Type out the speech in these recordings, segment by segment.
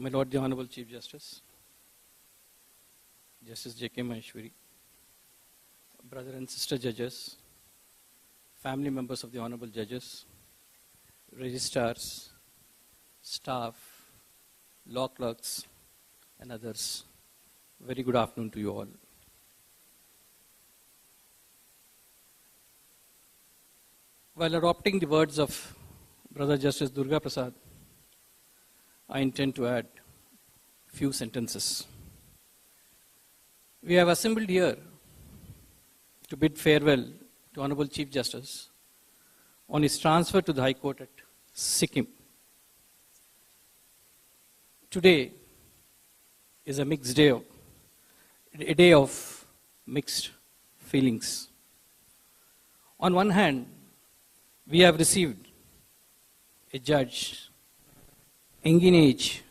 My Lord the Honorable Chief Justice, Justice J.K. Maheswari, brother and sister judges, family members of the Honorable Judges, registrars, staff, law clerks, and others. Very good afternoon to you all. While adopting the words of Brother Justice Durga Prasad, I intend to add a few sentences. We have assembled here to bid farewell to Honorable Chief Justice on his transfer to the High Court at Sikkim. Today is a mixed day, a day of mixed feelings. On one hand, we have received a judge, young in age,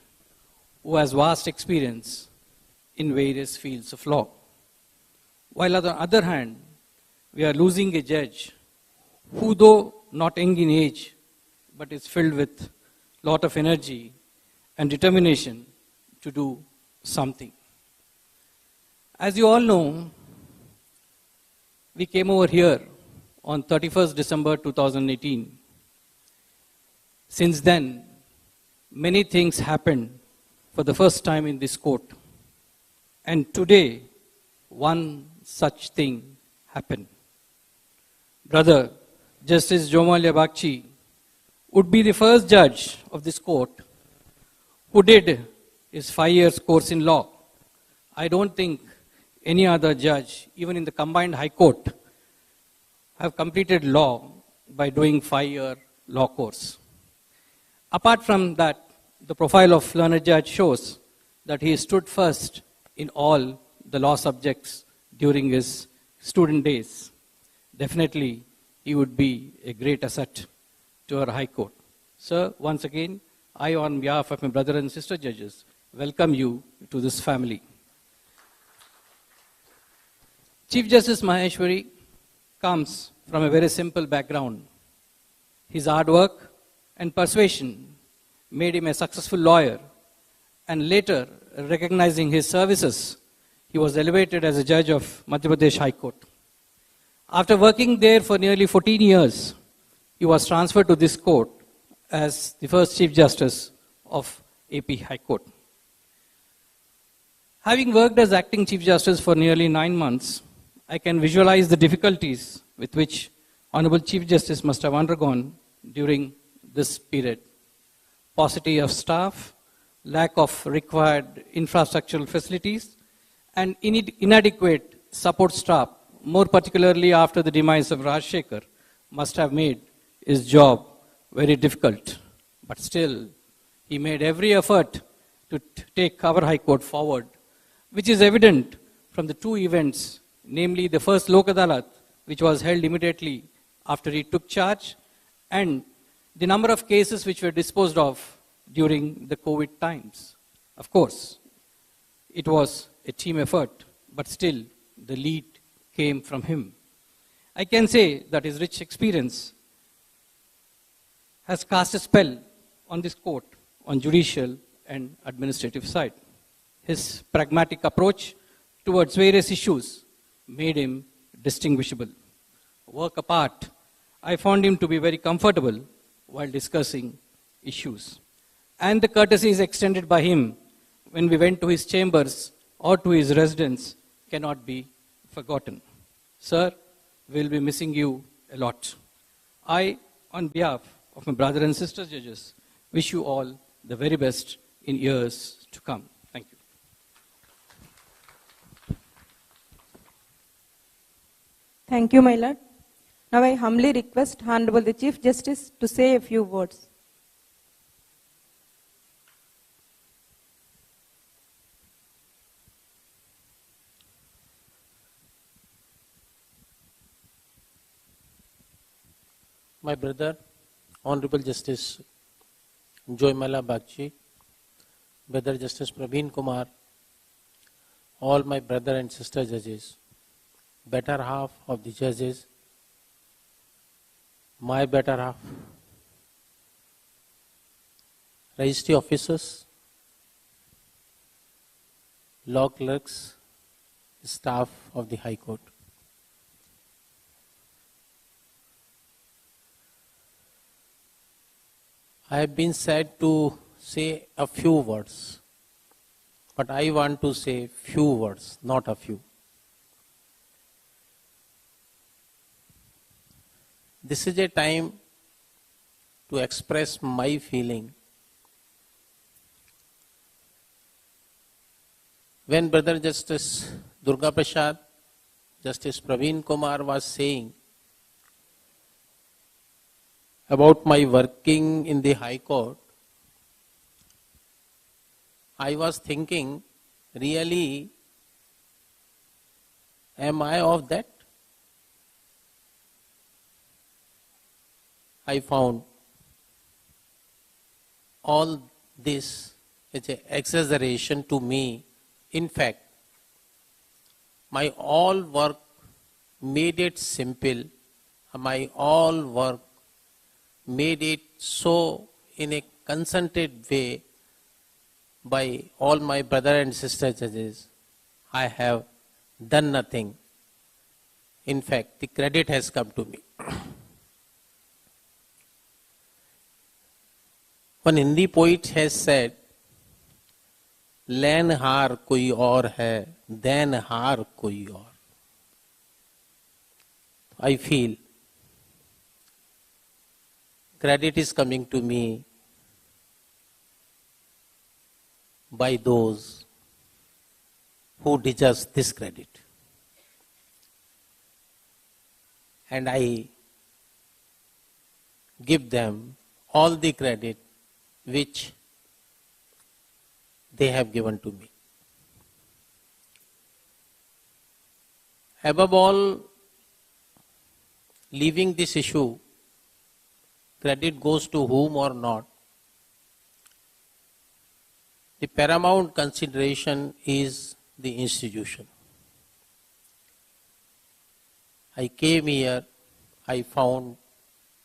who has vast experience in various fields of law. While on the other hand, we are losing a judge who, though not young in age, but is filled with a lot of energy and determination to do something. As you all know, we came over here on 31st December 2018. Since then, many things happened for the first time in this court. And today, one such thing happened. Brother Justice Jomalia Bagchi would be the first judge of this court who did his 5 years course in law. I don't think any other judge, even in the combined High Court, have completed law by doing 5-year law course. Apart from that, the profile of learned judge shows that he stood first in all the law subjects during his student days. Definitely, he would be a great asset to our High Court. Sir, once again, I, on behalf of my brother and sister judges, welcome you to this family. Chief Justice Maheswari comes from a very simple background. His hard work and persuasion made him a successful lawyer, and later, recognizing his services, he was elevated as a judge of Madhya Pradesh High Court. After working there for nearly 14 years, he was transferred to this court as the first Chief Justice of AP High Court. Having worked as acting Chief Justice for nearly 9 months, I can visualize the difficulties with which Honorable Chief Justice must have undergone during this period. Paucity of staff, lack of required infrastructural facilities, and inadequate support staff, more particularly after the demise of Rajshekhar, must have made his job very difficult. But still, he made every effort to take our High Court forward, which is evident from the two events, namely the first Lok Adalat, which was held immediately after he took charge, and the number of cases which were disposed of during the COVID times. Of course, it was a team effort, but still the lead came from him. I can say that his rich experience has cast a spell on this court on judicial and administrative side. His pragmatic approach towards various issues made him distinguishable. Work apart, I found him to be very comfortable while discussing issues. And the courtesies extended by him when we went to his chambers or to his residence cannot be forgotten. Sir, we'll be missing you a lot. I, on behalf of my brother and sister judges, wish you all the very best in years to come. Thank you. Thank you, my lord. Now I humbly request Hon'ble the Chief Justice to say a few words. My brother, Honorable Justice Joymala Bagchi, Brother Justice Praveen Kumar, all my brother and sister judges, better half of the judges, my better half, registry officers, law clerks, staff of the High Court. I have been said to say a few words, but I want to say few words, not a few. This is a time to express my feeling. When Brother Justice Durga Prasad, Justice Praveen Kumar was saying about my working in the High Court, I was thinking, really, am I of that? I found all this is an exaggeration to me. In fact, my all work made it simple. My all work made it so in a concentrated way by all my brother and sister judges. I have done nothing. In fact, the credit has come to me. One Hindi poet has said, "Len haar koi aur hai, then haar koi aur." I feel credit is coming to me by those who deserve this credit. And I give them all the credit which they have given to me. Above all, leaving this issue, credit goes to whom or not, the paramount consideration is the institution. I came here, I found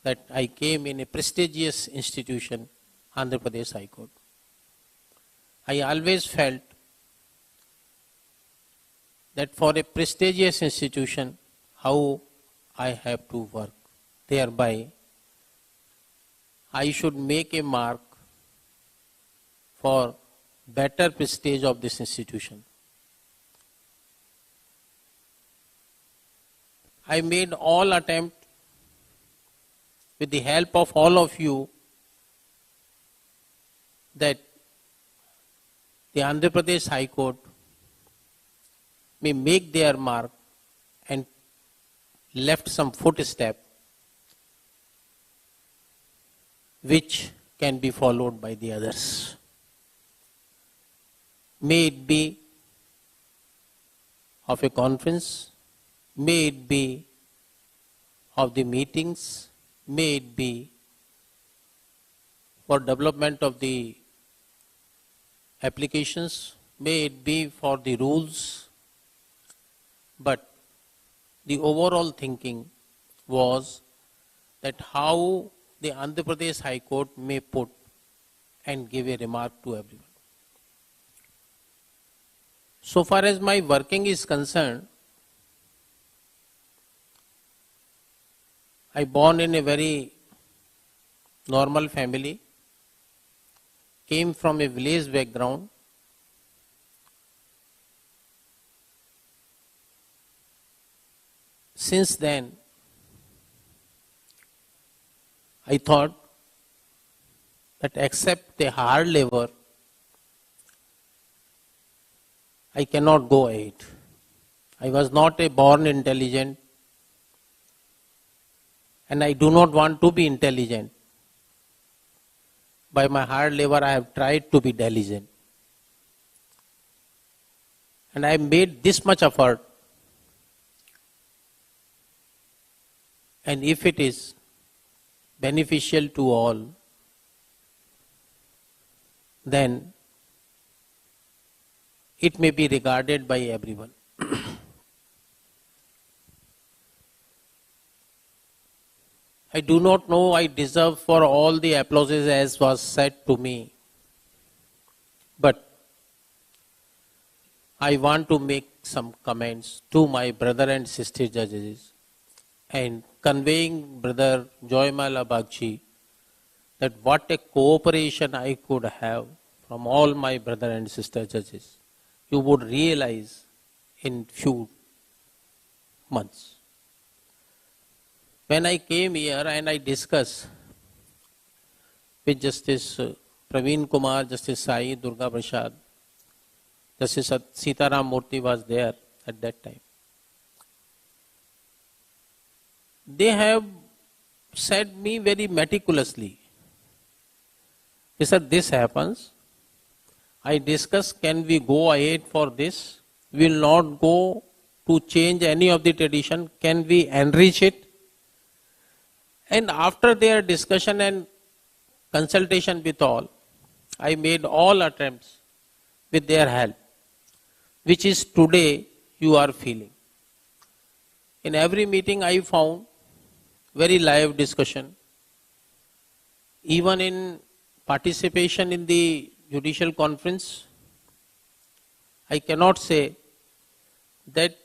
that I came in a prestigious institution, Andhra Pradesh High Court. I always felt that for a prestigious institution, how I have to work. Thereby, I should make a mark for better prestige of this institution. I made all attempt with the help of all of you that the Andhra Pradesh High Court may make their mark and left some footstep which can be followed by the others. May it be of a conference, may it be of the meetings, may it be for development of the applications, may it be for the rules, but the overall thinking was that how the Andhra Pradesh High Court may put and give a remark to everyone. So far as my working is concerned, I born in a very normal family, came from a village background. Since then, I thought that except a hard labor, I cannot go ahead. I was not a born intelligent, and I do not want to be intelligent. By my hard labor, I have tried to be diligent. And I made this much effort. And if it is beneficial to all, then it may be regarded by everyone. I do not know I deserve for all the applauses as was said to me. But I want to make some comments to my brother and sister judges and conveying Brother Joymala Bagchi that what a cooperation I could have from all my brother and sister judges. You would realize in few months. When I came here and I discussed with Justice Praveen Kumar, Justice Sai Durga Prasad, Justice Sitaram Murthy was there at that time. They have said me very meticulously, sir, this happens. I discuss, can we go ahead for this? We will not go to change any of the tradition. Can we enrich it? And after their discussion and consultation with all, I made all attempts with their help, which is today you are feeling. In every meeting I found very live discussion. Even in participation in the judicial conference, I cannot say that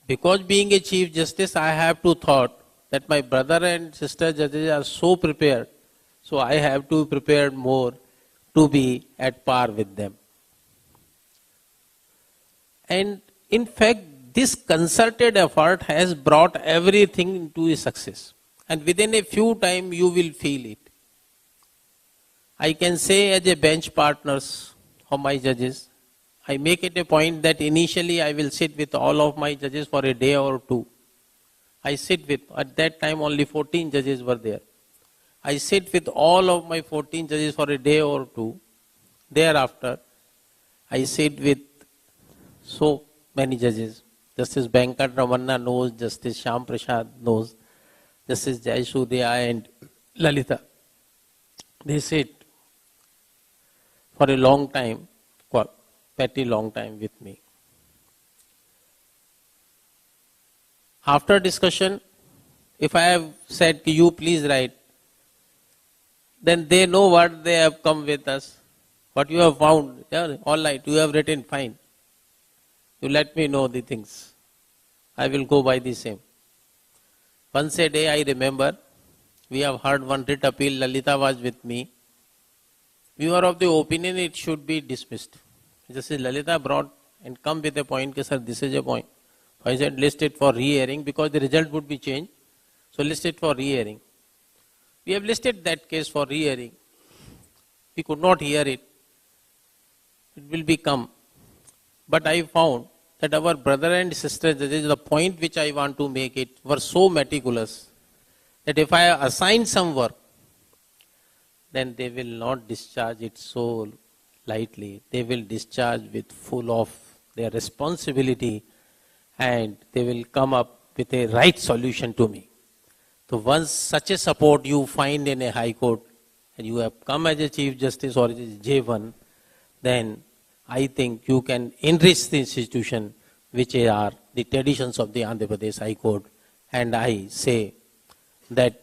because being a Chief Justice, I have to thought that my brother and sister judges are so prepared, so I have to prepare more to be at par with them. And in fact, this concerted effort has brought everything into a success. And within a few time, you will feel it. I can say as a bench partners of my judges, I make it a point that initially I will sit with all of my judges for a day or two. I sit with, at that time only 14 judges were there. I sit with all of my 14 judges for a day or two. Thereafter, I sit with so many judges. Justice Venkat Ramanna knows, Justice Shyam Prasad knows, Justice Jayasudya and Lalita. They sit for a long time, pretty long time with me. After discussion, if I have said, you please write, then they know what they have come with us, what you have found. Yeah, all right, you have written, fine. You let me know the things. I will go by the same. Once a day I remember, we have heard one writ appeal, Lalita was with me. We were of the opinion it should be dismissed. Justice Lalita brought and come with a point, sir, this is a point. I said, list it for re-hearing because the result would be changed. So list it for re-hearing. We have listed that case for re-hearing. We could not hear it. It will become. But I found that our brother and sister judges, the point which I want to make it, were so meticulous that if I assign some work, then they will not discharge it so lightly. They will discharge with full of their responsibility and they will come up with a right solution to me. So once such a support you find in a high court and you have come as a Chief Justice or as a J1, then I think you can enrich the institution which are the traditions of the Andhra Pradesh High Court. And I say that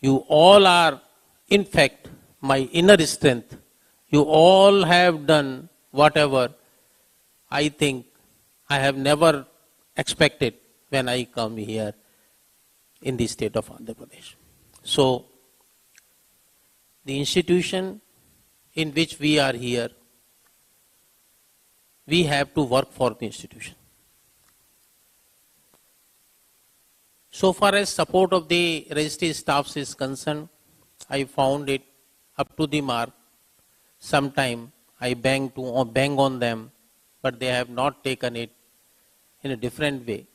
you all are, in fact, my inner strength. You all have done whatever I think I have never expected when I come here in the state of Andhra Pradesh. So, the institution in which we are here, we have to work for the institution. So far as support of the registry staffs is concerned, I found it up to the mark. Sometime I bang on them, but they have not taken it in a different way.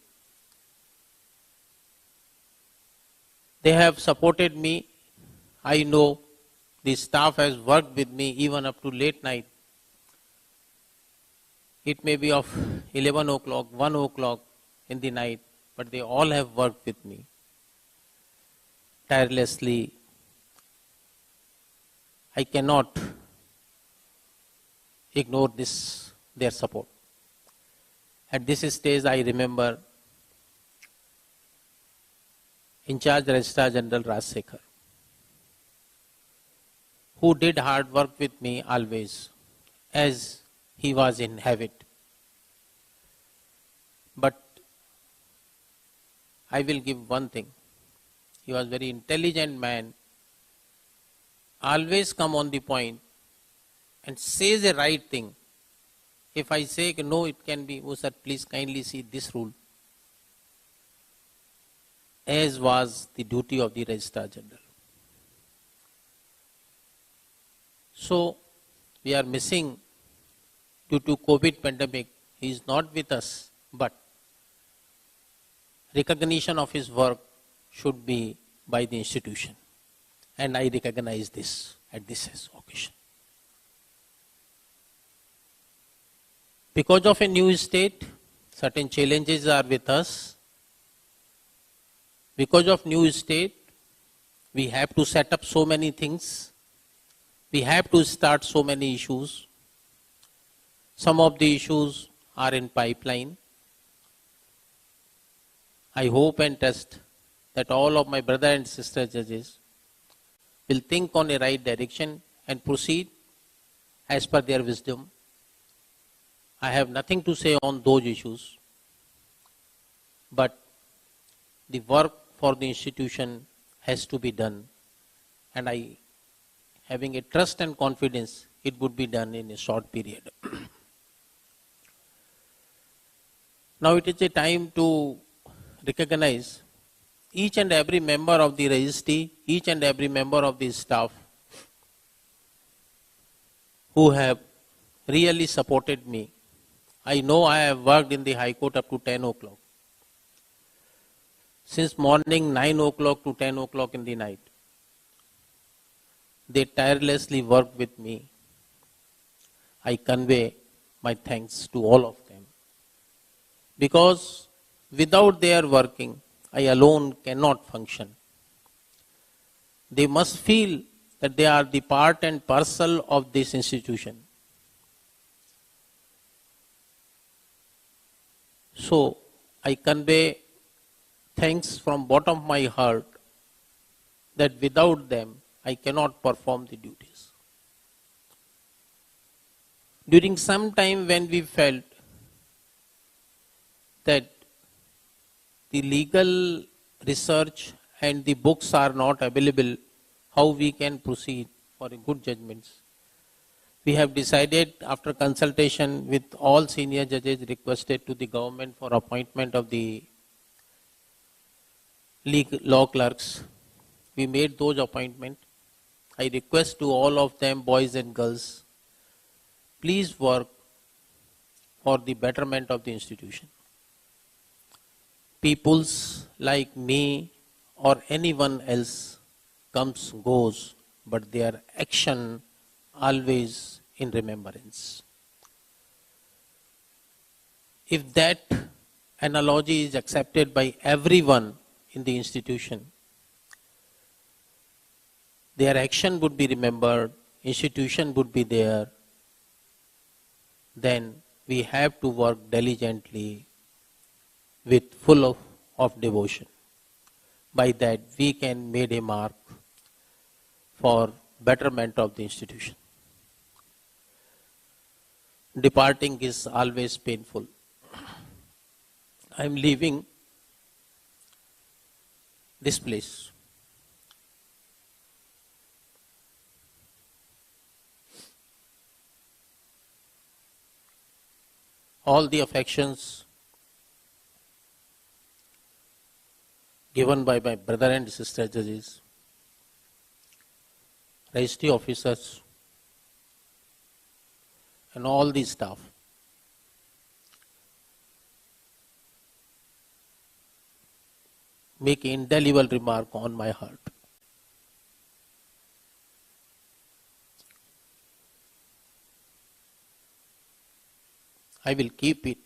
They have supported me. I know the staff has worked with me even up to late night. It may be of 11 o'clock, 1 o'clock in the night, but they all have worked with me tirelessly. I cannot ignore their support. At this stage, I remember in charge Registrar General Rajsekhar, who did hard work with me always, as he was in habit. I will give one thing. He was very intelligent man, always come on the point and says the right thing. If I say no, it can be, oh sir, please kindly see this rule. As was the duty of the Registrar General. So, we are missing due to COVID pandemic. He is not with us, but recognition of his work should be by the institution. And I recognize this at this occasion. Because of a new state, certain challenges are with us. Because of new state, we have to set up so many things. We have to start so many issues. Some of the issues are in pipeline. I hope and trust that all of my brother and sister judges will think on a right direction and proceed as per their wisdom. I have nothing to say on those issues, but the work for the institution has to be done, and I, having a trust and confidence, it would be done in a short period. Now it is a time to recognize each and every member of the registry, each and every member of the staff who have really supported me. I know I have worked in the High Court up to 10 o'clock. Since morning 9 o'clock to 10 o'clock in the night. They tirelessly work with me. I convey my thanks to all of them. Because without their working, I alone cannot function. They must feel that they are the part and parcel of this institution. So, I convey thanks from bottom of my heart that without them, I cannot perform the duties. During some time when we felt that the legal research and the books are not available, how we can proceed for a good judgments. We have decided after consultation with all senior judges requested to the government for appointment of the law clerks. We made those appointments. I request to all of them, boys and girls, please work for the betterment of the institution. Peoples like me or anyone else comes, goes, but their action always in remembrance. If that analogy is accepted by everyone in the institution, their action would be remembered, institution would be there, then we have to work diligently with full of devotion. By that we can make a mark for betterment of the institution. Departing is always painful. I am leaving this place. All the affections given by my brother and sister judges, registry officers, and all the staff. Make an indelible remark on my heart. I will keep it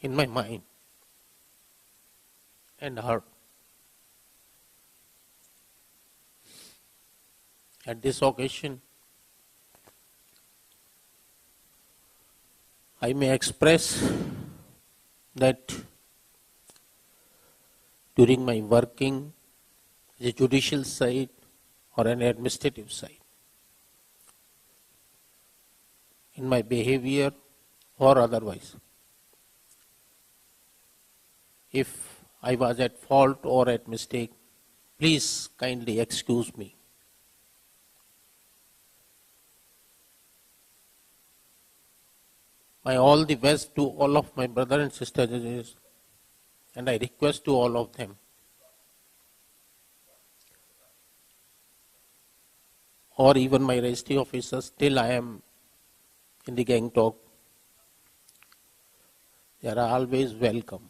in my mind and heart. At this occasion, I may express that during my working, the judicial side or an administrative side, in my behavior or otherwise, If I was at fault or at mistake, please kindly excuse me. My all the best to all of my brother and sister judges, and I request to all of them, or even my registry officers, till I am in the gang talk, they are always welcome.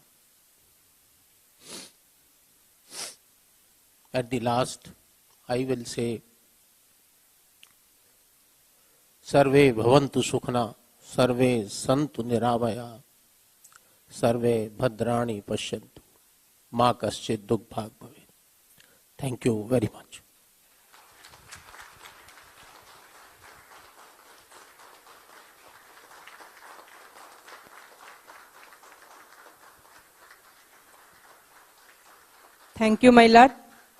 At the last, I will say, Sarve bhavantu sukhna, Sarve santu niravaya, Sarve bhadrani pashyantu, ma kaschid dukbhag bhavet. Thank you very much. Thank you, my lord,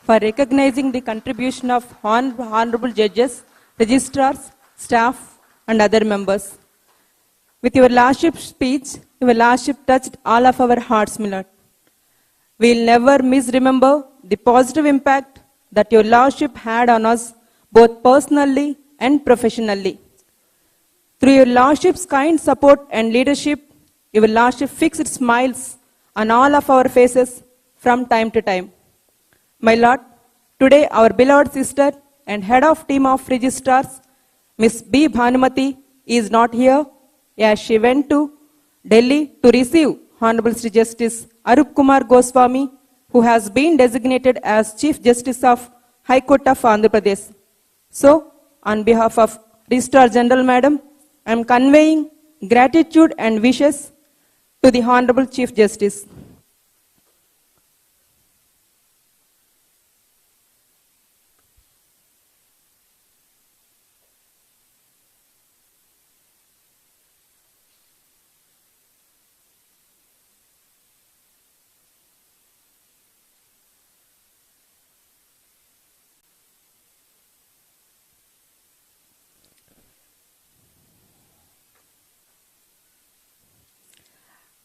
for recognizing the contribution of honorable judges, registrars, staff, and other members. With your lordship's speech, your lordship touched all of our hearts, my lord. We will never misremember the positive impact that your lordship had on us, both personally and professionally. Through your lordship's kind support and leadership, your lordship fixed smiles on all of our faces from time to time. My lord, today our beloved sister and head of team of registrars, Miss B. Bhanumati, is not here as she went to Delhi to receive Honorable Sri Justice Arup Kumar Goswami, who has been designated as Chief Justice of High Court of Andhra Pradesh. So, on behalf of Registrar General Madam, I am conveying gratitude and wishes to the Honorable Chief Justice.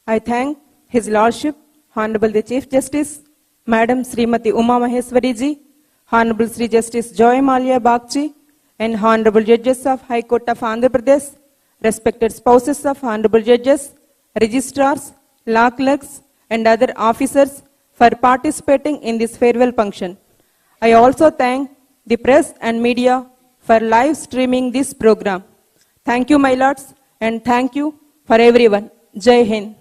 I thank His Lordship, Honorable the Chief Justice, Madam Srimati Uma Maheswari ji, Honorable Sri Justice Joy Malia Bagchi, and Honorable Judges of High Court of Andhra Pradesh, respected spouses of Honorable Judges, registrars, law clerks, and other officers for participating in this farewell function. I also thank the press and media for live streaming this program. Thank you, my lords, and thank you for everyone. Jai Hind.